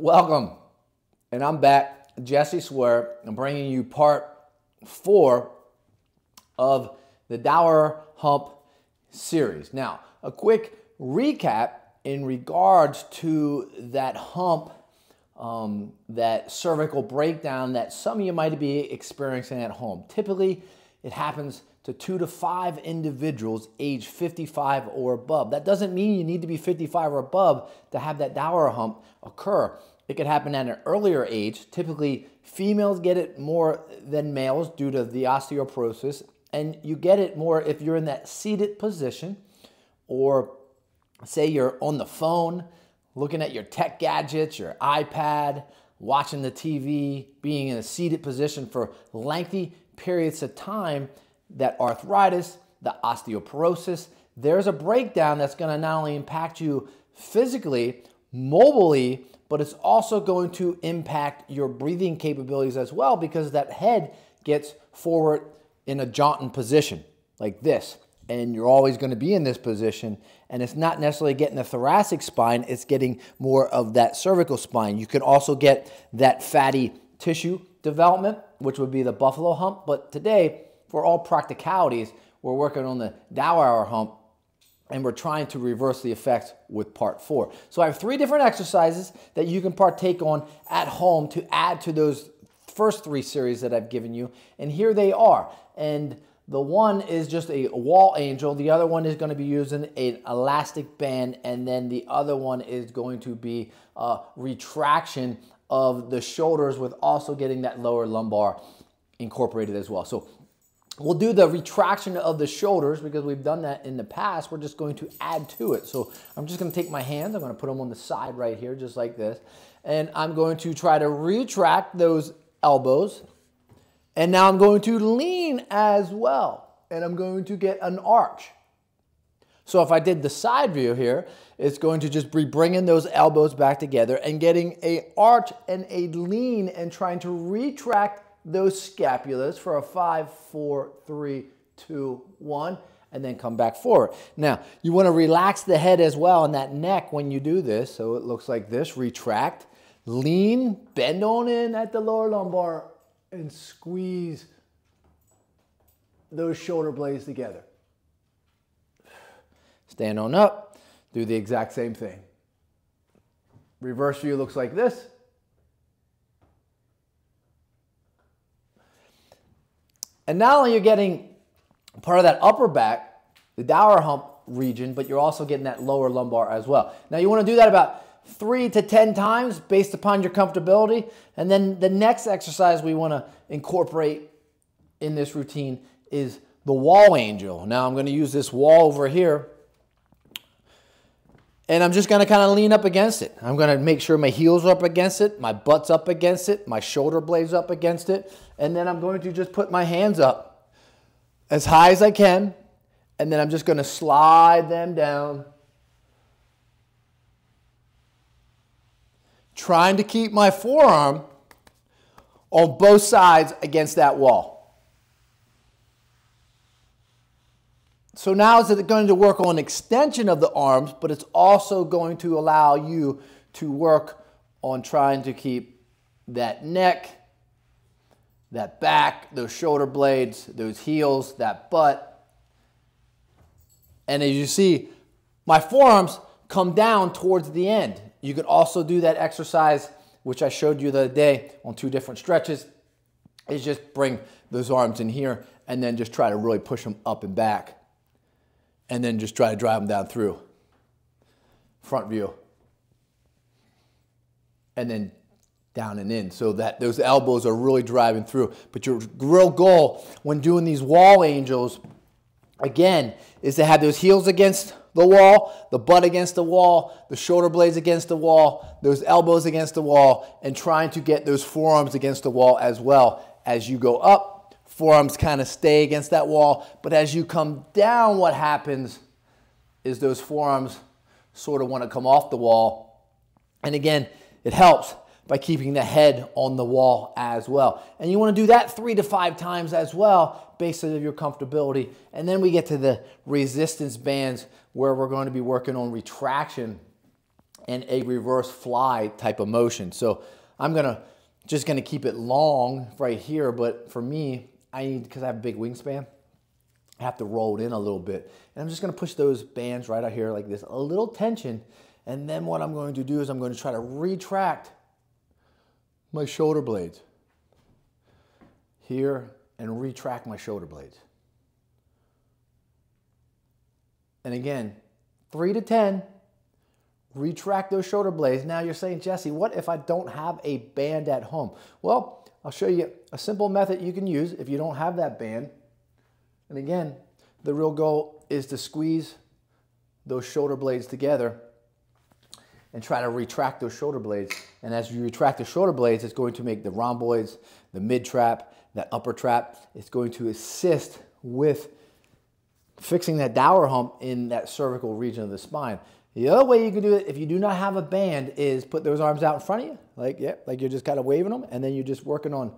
Welcome, and I'm back, Jesse Swear. I'm bringing you part 4 of the Dowager Hump series. Now, a quick recap in regards to that hump, that cervical breakdown that some of you might be experiencing at home. Typically, it happens to 2 to 5 individuals age 55 or above. That doesn't mean you need to be 55 or above to have that Dowager hump occur. It could happen at an earlier age. Typically, females get it more than males due to the osteoporosis, and you get it more if you're in that seated position, or say you're on the phone, looking at your tech gadgets, your iPad, watching the TV, being in a seated position for lengthy periods of time. That arthritis, the osteoporosis, there's a breakdown that's going to not only impact you physically, mobily, but it's also going to impact your breathing capabilities as well, because that head gets forward in a jaunting position like this. And you're always going to be in this position, and it's not necessarily getting the thoracic spine, it's getting more of that cervical spine. You can also get that fatty tissue development, which would be the buffalo hump. But today, for all practicalities, we're working on the Dowager hump, and we're trying to reverse the effects with part 4. So I have 3 different exercises that you can partake on at home to add to those first 3 series that I've given you, and here they are. And the one is just a wall angel, the other one is going to be using an elastic band, and then the other one is going to be retraction of the shoulders with also getting that lower lumbar incorporated as well. So we'll do the retraction of the shoulders because we've done that in the past. We're just going to add to it. So I'm just going to take my hands, I'm going to put them on the side right here, just like this. And I'm going to try to retract those elbows. And now I'm going to lean as well. And I'm going to get an arch. So if I did the side view here, it's going to just be bringing those elbows back together and getting an arch and a lean and trying to retract those scapulas for a 5, 4, 3, 2, 1, and then come back forward. Now, you want to relax the head as well and that neck when you do this. So it looks like this. Retract, lean, bend on in at the lower lumbar, and squeeze those shoulder blades together. Stand on up, do the exact same thing. Reverse view looks like this. And not only you're getting part of that upper back, the Dowager hump region, but you're also getting that lower lumbar as well. Now you want to do that about 3 to 10 times based upon your comfortability. And then the next exercise we want to incorporate in this routine is the wall angel. Now I'm going to use this wall over here, and I'm just going to kind of lean up against it. I'm going to make sure my heels are up against it, my butt's up against it, my shoulder blades up against it, and then I'm going to just put my hands up as high as I can, and then I'm just going to slide them down, trying to keep my forearm on both sides against that wall. So now it's going to work on extension of the arms, but it's also going to allow you to work on trying to keep that neck, that back, those shoulder blades, those heels, that butt. And as you see, my forearms come down towards the end. You can also do that exercise, which I showed you the other day on 2 different stretches, is just bring those arms in here and then just try to really push them up and back. And then just try to drive them down through. Front view. And then down and in, so that those elbows are really driving through. But your real goal when doing these wall angels, again, is to have those heels against the wall, the butt against the wall, the shoulder blades against the wall, those elbows against the wall, and trying to get those forearms against the wall as well. As you go up, forearms kind of stay against that wall, but as you come down, what happens is those forearms sort of want to come off the wall. And again, it helps by keeping the head on the wall as well. And you want to do that 3 to 5 times as well, based on your comfortability. And then we get to the resistance bands, where we're going to be working on retraction and a reverse fly type of motion. So I'm just gonna keep it long right here, but for me, because I have a big wingspan, I have to roll it in a little bit. And I'm just gonna push those bands right out here like this, a little tension. And then what I'm going to do is I'm going to try to retract my shoulder blades here and retract my shoulder blades. And again, 3 to 10, retract those shoulder blades. Now you're saying, Jesse, what if I don't have a band at home? Well, I'll show you a simple method you can use if you don't have that band. And again, the real goal is to squeeze those shoulder blades together and try to retract those shoulder blades. And as you retract the shoulder blades, it's going to make the rhomboids, the mid trap, that upper trap. It's going to assist with fixing that Dowager hump in that cervical region of the spine. The other way you can do it if you do not have a band is put those arms out in front of you, like you're just kind of waving them, and then you're just working on.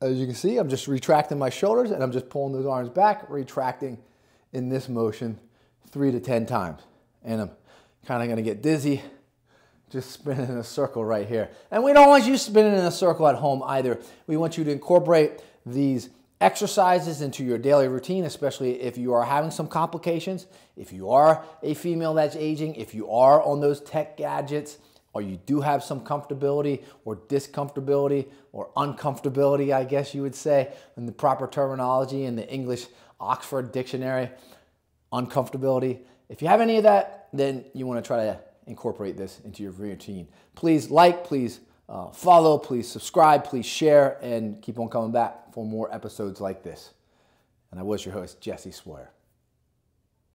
As you can see, I'm just retracting my shoulders and I'm just pulling those arms back, retracting in this motion 3 to 10 times. And I'm kind of going to get dizzy just spinning in a circle right here. And we don't want you spinning in a circle at home either. We want you to incorporate these exercises into your daily routine, especially if you are having some complications, if you are a female that's aging, if you are on those tech gadgets, or you do have some comfortability or discomfortability or uncomfortability, I guess you would say, in the proper terminology in the English Oxford Dictionary, uncomfortability. If you have any of that, then you want to try to incorporate this into your routine. Please like, please follow, please subscribe, please share, and keep on coming back for more episodes like this. And I was your host, Jesse Swoyer.